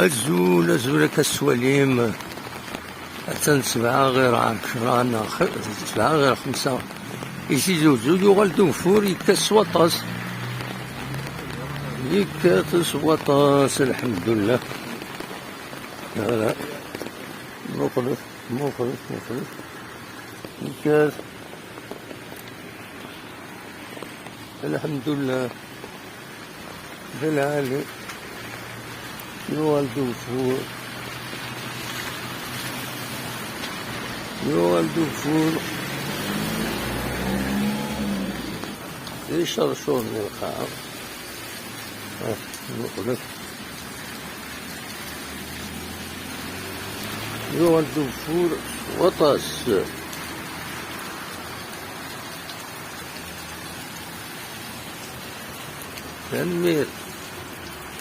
أزول كالسواليم. حتى 7 غير 10 7 غير 5 يجي زوج يغال دوفور يكاس وطاس وطاس. الحمد لله. لا مخلص يكاس. الحمد لله بالعالي يغال دوفور يشرشون من الخاء. نقلت يغال دوفور وطاس. تنمير